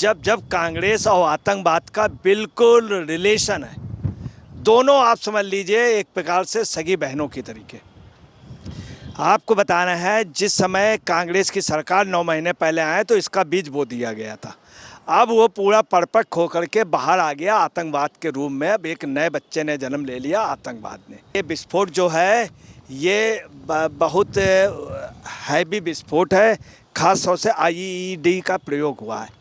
जब जब कांग्रेस और आतंकवाद का बिल्कुल रिलेशन है, दोनों आप समझ लीजिए एक प्रकार से सगी बहनों की तरीके। आपको बताना है, जिस समय कांग्रेस की सरकार 9 महीने पहले आए तो इसका बीज बो दिया गया था। अब वो पूरा परिपक्व होकर के बाहर आ गया आतंकवाद के रूप में। अब एक नए बच्चे ने जन्म ले लिया आतंकवाद ने। ये विस्फोट जो है ये बहुत हैवी विस्फोट है। खास तौर से आईईडी का प्रयोग हुआ है।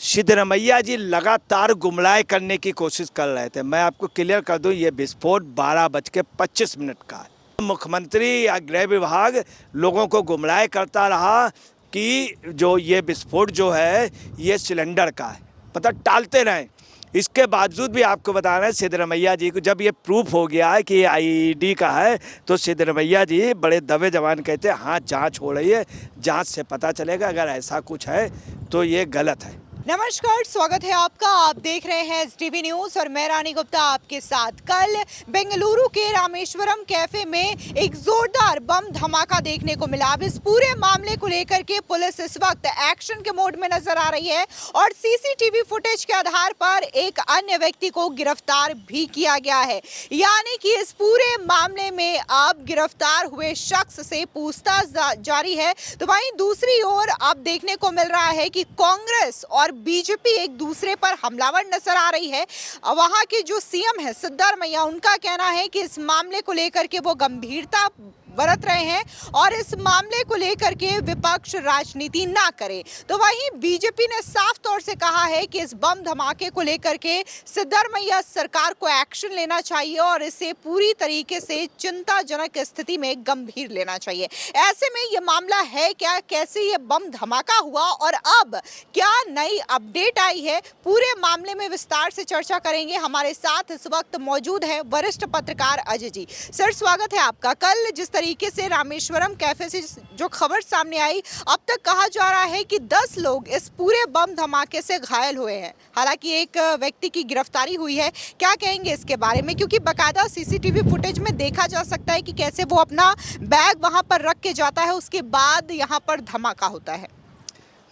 सिद्धरमैया जी लगातार गुमराह करने की कोशिश कर रहे थे। मैं आपको क्लियर कर दूं, ये विस्फोट 12:25 का है। मुख्यमंत्री या गृह विभाग लोगों को गुमराह करता रहा कि जो ये विस्फोट जो है ये सिलेंडर का है, मतलब टालते रहे। इसके बावजूद भी आपको बता रहे हैं, सिद्धरमैया जी को जब ये प्रूफ हो गया है कि ये आईईडी का है तो सिद्धरमैया जी बड़े दबे जवान कहते हैं हाँ जांच हो रही है, जांच से पता चलेगा, अगर ऐसा कुछ है तो ये गलत है। नमस्कार, स्वागत है आपका। आप देख रहे हैं एसटीवी न्यूज़ और मैं रानी गुप्ता आपके साथ। कल बेंगलुरु के रामेश्वरम कैफे में एक जोरदार बम धमाका देखने को मिला। अब इस पूरे मामले को लेकर के पुलिस इस वक्त एक्शन के मोड में नजर आ रही है और सीसीटीवी फुटेज के आधार पर एक अन्य व्यक्ति को गिरफ्तार भी किया गया है। यानी कि इस पूरे मामले में अब गिरफ्तार हुए शख्स से पूछताछ जारी है। तो वहीं दूसरी ओर अब देखने को मिल रहा है कि कांग्रेस और बीजेपी एक दूसरे पर हमलावर नजर आ रही है। वहां के जो सीएम है सिद्धरमैया, उनका कहना है कि इस मामले को लेकर के वो गंभीरता बरत रहे हैं और इस मामले को लेकर के विपक्ष राजनीति ना करे। तो वहीं बीजेपी ने साफ तौर से कहा है कि इस बम धमाके को लेकर के सिद्धरमैया सरकार को एक्शन लेना चाहिए और इसे पूरी तरीके से चिंताजनक स्थिति में गंभीर लेना चाहिए। ऐसे में ये मामला है क्या, कैसे ये बम धमाका हुआ और अब क्या नई अपडेट आई है, पूरे मामले में विस्तार से चर्चा करेंगे। हमारे साथ इस वक्त मौजूद है वरिष्ठ पत्रकार अजय जी। सर, स्वागत है आपका। कल जिस तरीके से रामेश्वरम कैफे से जो खबर सामने आई, अब तक कहा जा रहा है कि 10 लोग इस पूरे बम धमाके से घायल हुए हैं। हालांकि एक व्यक्ति की गिरफ्तारी हुई है। क्या कहेंगे इसके बारे में, क्योंकि बकायदा सीसीटीवी फुटेज में देखा जा सकता है कि कैसे वो अपना बैग वहां पर रख के जाता है, उसके बाद यहाँ पर धमाका होता है।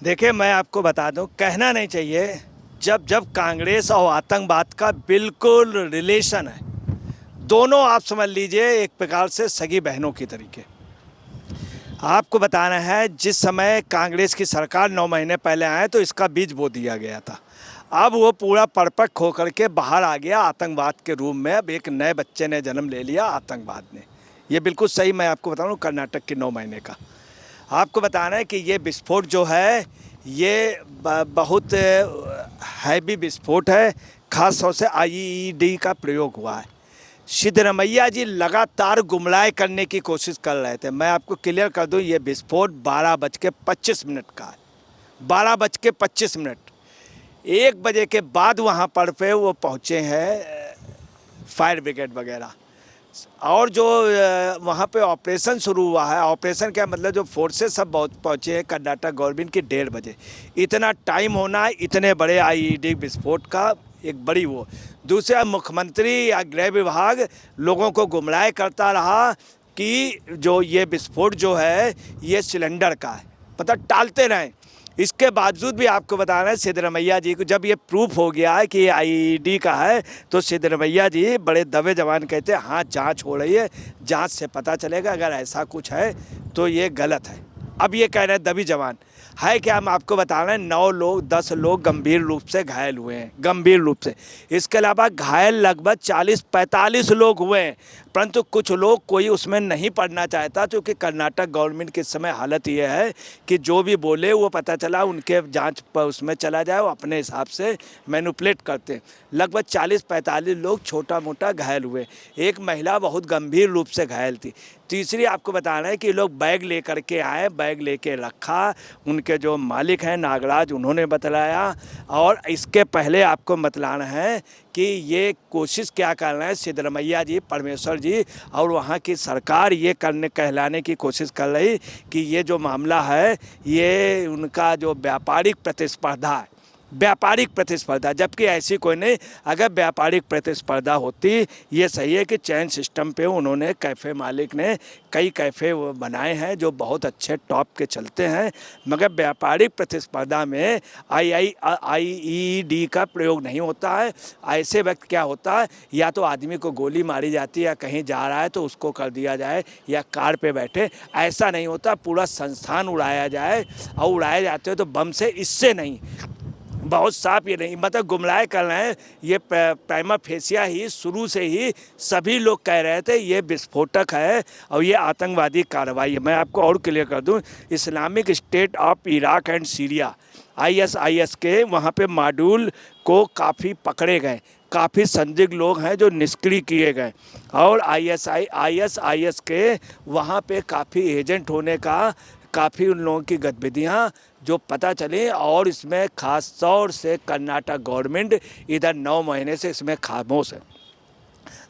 देखिए, मैं आपको बता दूं, कहना नहीं चाहिए, जब जब कांग्रेस और आतंकवाद का बिल्कुल रिलेशन है, दोनों आप समझ लीजिए एक प्रकार से सगी बहनों की तरीके। आपको बताना है, जिस समय कांग्रेस की सरकार 9 महीने पहले आए तो इसका बीज बो दिया गया था। अब वो पूरा परिपक्व होकर के बाहर आ गया आतंकवाद के रूप में। अब एक नए बच्चे ने जन्म ले लिया आतंकवाद ने। ये बिल्कुल सही, मैं आपको बता रहा हूँ, कर्नाटक के 9 महीने का। आपको बताना है कि ये विस्फोट जो है ये बहुत हैवी विस्फोट है। खास तौर से आईईडी का प्रयोग हुआ है। सिद्धरमैया जी लगातार गुमराह करने की कोशिश कर रहे थे। मैं आपको क्लियर कर दूं, ये विस्फोट 12:25 का है। 12:25, 1 बजे के बाद वहाँ पर वो पहुँचे हैं फायर ब्रिगेड वगैरह, और जो वहाँ पे ऑपरेशन शुरू हुआ है। ऑपरेशन क्या मतलब, जो फोर्सेस सब बहुत पहुँचे हैं कर्नाटक गवर्नमेंट की 1:30 बजे। इतना टाइम होना इतने बड़े आईईडी विस्फोट का एक बड़ी वो। दूसरा, मुख्यमंत्री या गृह विभाग लोगों को गुमराह करता रहा कि जो ये विस्फोट जो है ये सिलेंडर का है, मतलब टालते रहे। इसके बावजूद भी आपको बता रहे हैं, सिद्धरमैया जी को जब ये प्रूफ हो गया है कि ये आईईडी का है तो सिद्धरमैया जी बड़े दबे जवान कहते हैं हाँ जांच हो रही है, जांच से पता चलेगा, अगर ऐसा कुछ है तो ये गलत है। अब ये कह रहे हैं दबी जवान है क्या, हम आपको बता रहे हैं 9 लोग 10 लोग गंभीर रूप से घायल हुए हैं, गंभीर रूप से। इसके अलावा घायल लगभग 40-45 लोग हुए हैं, परंतु कुछ लोग कोई उसमें नहीं पढ़ना चाहता, क्योंकि कर्नाटक गवर्नमेंट के समय हालत ये है कि जो भी बोले वो पता चला उनके जांच पर उसमें चला जाए, वो अपने हिसाब से मैनिपुलेट करते हैं। लगभग 40-45 लोग छोटा मोटा घायल हुए। एक महिला बहुत गंभीर रूप से घायल थी। तीसरी आपको बताना है कि लोग बैग लेकर के आए, बैग लेके रखा, उनके जो मालिक हैं नागराज, उन्होंने बतलाया। और इसके पहले आपको बतलाना है कि ये कोशिश क्या कर रहे हैं सिद्धरमैया जी, परमेश्वर जी और वहाँ की सरकार ये कहलाने की कोशिश कर रही कि ये जो मामला है ये उनका जो व्यापारिक प्रतिस्पर्धा है व्यापारिक प्रतिस्पर्धा, जबकि ऐसी कोई नहीं। अगर व्यापारिक प्रतिस्पर्धा होती, ये सही है कि चैन सिस्टम पे उन्होंने कैफ़े मालिक ने कई कैफ़े बनाए हैं जो बहुत अच्छे टॉप के चलते हैं, मगर व्यापारिक प्रतिस्पर्धा में आईईडी का प्रयोग नहीं होता है। ऐसे वक्त क्या होता है, या तो आदमी को गोली मारी जाती है या कहीं जा रहा है तो उसको कर दिया जाए, या कार पे बैठे, ऐसा नहीं होता। पूरा संस्थान उड़ाया जाए, और उड़ाए जाते हो तो बम से, इससे नहीं। बहुत साफ ये नहीं, मतलब गुमराह कर रहे हैं। ये प्राइमा फेसिया ही शुरू से ही सभी लोग कह रहे थे ये विस्फोटक है और ये आतंकवादी कार्रवाई है। मैं आपको और क्लियर कर दूं, Islamic state of Iraq and Syria ISIS के वहाँ पे मॉड्यूल को काफ़ी पकड़े गए, काफ़ी संदिग्ध लोग हैं जो निष्क्रिय किए गए, और ISIS के वहाँ पे काफ़ी एजेंट होने का, काफ़ी उन लोगों की गतिविधियाँ जो पता चली। और इसमें ख़ास तौर से कर्नाटक गवर्नमेंट इधर 9 महीने से इसमें खामोश है।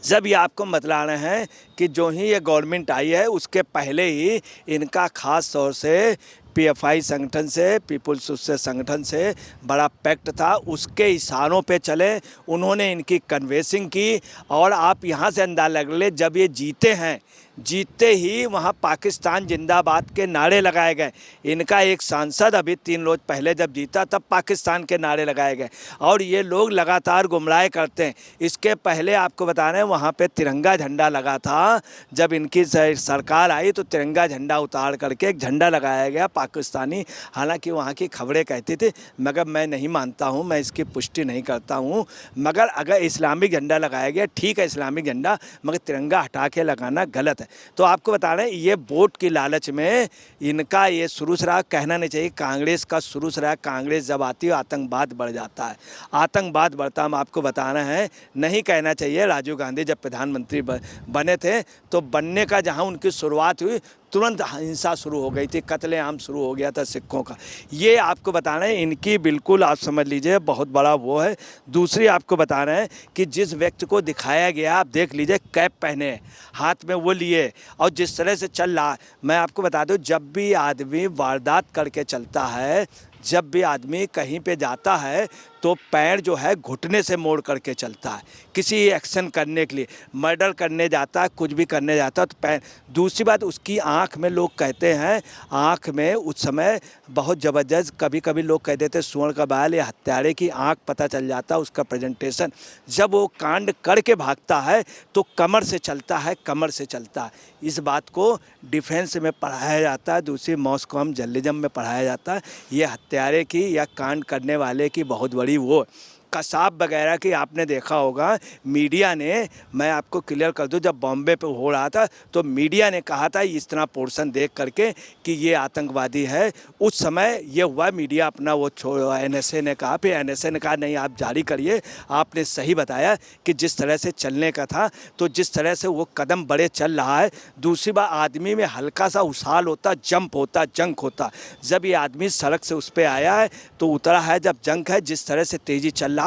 जब ये आपको बतला रहे हैं कि जो ही ये गवर्नमेंट आई है उसके पहले ही इनका ख़ास तौर से PFI संगठन से, पीपुल्स उससे संगठन से बड़ा पैक्ट था, उसके इशारों पे चले, उन्होंने इनकी कन्वेंसिंग की। और आप यहाँ से अंदाज़ा लग ले, जब ये जीते हैं, जीतते ही वहाँ पाकिस्तान जिंदाबाद के नारे लगाए गए। इनका एक सांसद अभी 3 रोज पहले जब जीता तब पाकिस्तान के नारे लगाए गए, और ये लोग लगातार गुमराह करते हैं। इसके पहले आपको बता रहे हैं वहाँ पे तिरंगा झंडा लगा था, जब इनकी सरकार आई तो तिरंगा झंडा उतार करके एक झंडा लगाया गया पाकिस्तानी। हालांकि वहाँ की खबरें कहती थी, मगर मैं नहीं मानता हूँ, मैं इसकी पुष्टि नहीं करता हूँ। मगर अगर इस्लामिक झंडा लगाया गया, ठीक है इस्लामिक झंडा, मगर तिरंगा हटा के लगाना गलत है। तो आपको बता रहे हैं ये वोट की लालच में इनका ये शुरू से रहा, कहना नहीं चाहिए कांग्रेस का शुरू से रहा। कांग्रेस जब आती है आतंकवाद बढ़ जाता है, आतंकवाद बढ़ता। हम आपको बता रहे हैं, नहीं कहना चाहिए। राजीव गांधी जब प्रधानमंत्री बने थे तो बनने का जहां उनकी शुरुआत हुई तुरंत हिंसा शुरू हो गई थी, कत्लेआम शुरू हो गया था सिखों का। ये आपको बता रहे हैं इनकी बिल्कुल आप समझ लीजिए बहुत बड़ा वो है। दूसरी आपको बता रहे हैं कि जिस व्यक्ति को दिखाया गया, आप देख लीजिए कैप पहने, हाथ में वो लिए, और जिस तरह से चल रहा। मैं आपको बता दूं, जब भी आदमी वारदात करके चलता है, जब भी आदमी कहीं पे जाता है तो पैर जो है घुटने से मोड़ करके चलता है, किसी एक्शन करने के लिए, मर्डर करने जाता है, कुछ भी करने जाता है तो पैर। दूसरी बात, उसकी आंख में, लोग कहते हैं आंख में उस समय बहुत ज़बरदस्त, कभी कभी लोग कह देते स्वर्ण का बाल या हत्यारे की आंख पता चल जाता है, उसका प्रेजेंटेशन। जब वो कांड करके भागता है तो कमर से चलता है, कमर से चलता है। इस बात को डिफेंस में पढ़ाया जाता है, दूसरी मॉस्कॉम जर्नलिज्म में पढ़ाया जाता है। ये हत्यारे की या कांड करने वाले की बहुत बड़ी वो कसाब वगैरह की आपने देखा होगा। मीडिया ने, मैं आपको क्लियर कर दूं, जब बॉम्बे पे हो रहा था तो मीडिया ने कहा था इस तरह पोर्शन देख करके कि ये आतंकवादी है। उस समय ये हुआ, मीडिया अपना वो NSA ने कहा, फिर NSA ने कहा नहीं आप जारी करिए। आपने सही बताया कि जिस तरह से चलने का था, तो जिस तरह से वो कदम बड़े चल रहा है। दूसरी बात, आदमी में हल्का सा उछाल होता, जंप होता, जंक होता। जब ये आदमी सड़क से उस पर आया है तो उतरा है, जब जंक है, जिस तरह से तेज़ी चल रहा।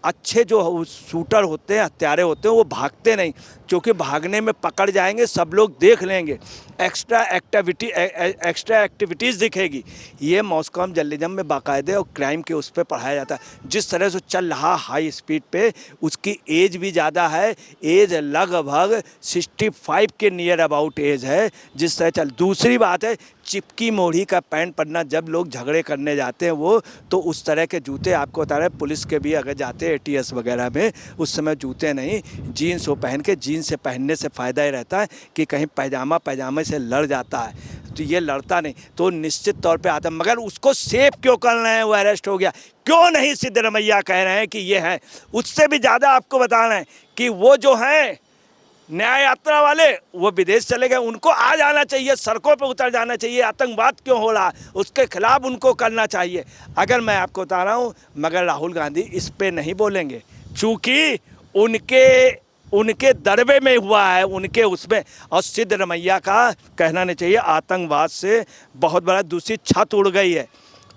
अच्छे जो शूटर होते हैं, हत्यारे होते हैं, वो भागते नहीं, क्योंकि भागने में पकड़ जाएंगे, सब लोग देख लेंगे, एक्स्ट्रा एक्टिविटीज़ दिखेगी। ये मॉस्कॉम जर्नलिज्म में बाकायदे और क्राइम के उस पर पढ़ाया जाता है। जिस तरह से चल रहा हाई स्पीड पे, उसकी एज भी ज़्यादा है, एज लगभग 65 के नियर अबाउट एज है, जिस तरह चल। दूसरी बात है, चिपकी मोड़ी का पैंट पहनना, जब लोग झगड़े करने जाते हैं वो, तो उस तरह के जूते आपको बता रहे हैं, पुलिस के भी अगर जाते हैं ATS वगैरह में, उस समय जूते नहीं, जीन्स वो पहन के, जीन्स से पहनने से फ़ायदा ही रहता है कि कहीं पैजामे से लड़ जाता है, तो ये लड़ता नहीं, तो निश्चित तौर पे आता। मगर उसको सेफ क्यों कर रहे हैं, वो अरेस्ट हो गया क्यों नहीं, सिद्धरमैया कह रहे हैं कि ये हैं। उससे भी ज़्यादा आपको बता रहे हैं कि वो जो हैं न्याय यात्रा वाले, वो विदेश चले गए, उनको आ जाना चाहिए, सड़कों पे उतर जाना चाहिए। आतंकवाद क्यों हो रहा, उसके खिलाफ उनको करना चाहिए। अगर मैं आपको बता रहा हूँ, मगर राहुल गांधी इस पे नहीं बोलेंगे, चूँकि उनके दरबे में हुआ है, उनके उसमें। और सिद्धरमैया का कहना नहीं चाहिए, आतंकवाद से बहुत बड़ा, दूसरी छत उड़ गई है।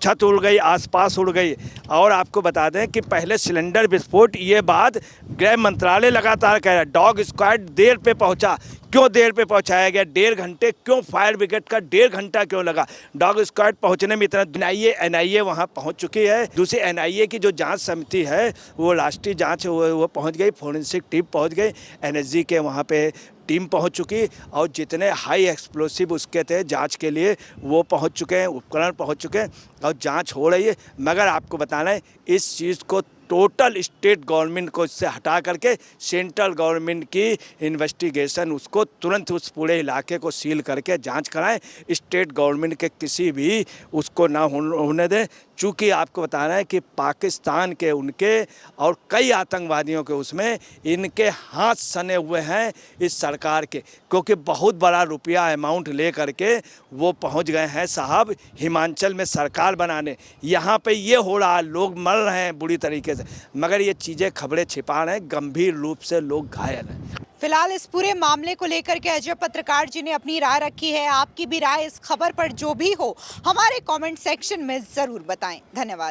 छत उड़ गई, आसपास उड़ गई। और आपको बता दें कि पहले सिलेंडर विस्फोट, ये बात गृह मंत्रालय लगातार कह रहा है। डॉग स्क्वाड देर पे पहुंचा, क्यों देर पे पहुंचाया गया? 1.5 घंटे क्यों? फायर ब्रिगेड का 1.5 घंटा क्यों लगा? डॉग स्क्वाड पहुंचने में इतना एनआईए वहां पहुंच चुकी है। दूसरी एनआईए की जो जांच समिति है, वो राष्ट्रीय जांच वो पहुंच गई, फोरेंसिक टीम पहुंच गई, एनएसजी के वहाँ पे टीम पहुंच चुकी, और जितने हाई एक्सप्लोसिव उसके थे जांच के लिए वो पहुंच चुके हैं, उपकरण पहुंच चुके हैं, और जांच हो रही है। मगर आपको बताना है, इस चीज़ को टोटल स्टेट गवर्नमेंट को इससे हटा करके सेंट्रल गवर्नमेंट की इन्वेस्टिगेशन, उसको तुरंत उस पूरे इलाके को सील करके जांच कराएं। स्टेट गवर्नमेंट के किसी भी उसको ना होने दें। चूँकि आपको बताना है कि पाकिस्तान के उनके और कई आतंकवादियों के उसमें इनके हाथ सने हुए हैं इस सरकार के, क्योंकि बहुत बड़ा रुपया अमाउंट ले करके वो पहुंच गए हैं साहब हिमाचल में सरकार बनाने। यहाँ पे ये हो रहा है, लोग मर रहे हैं बुरी तरीके से, मगर ये चीज़ें खबरें छिपा रहे हैं, गंभीर रूप से लोग घायल हैं। फिलहाल इस पूरे मामले को लेकर के अजय पत्रकार जी ने अपनी राय रखी है। आपकी भी राय इस खबर पर जो भी हो, हमारे कमेंट सेक्शन में जरूर बताएं। धन्यवाद।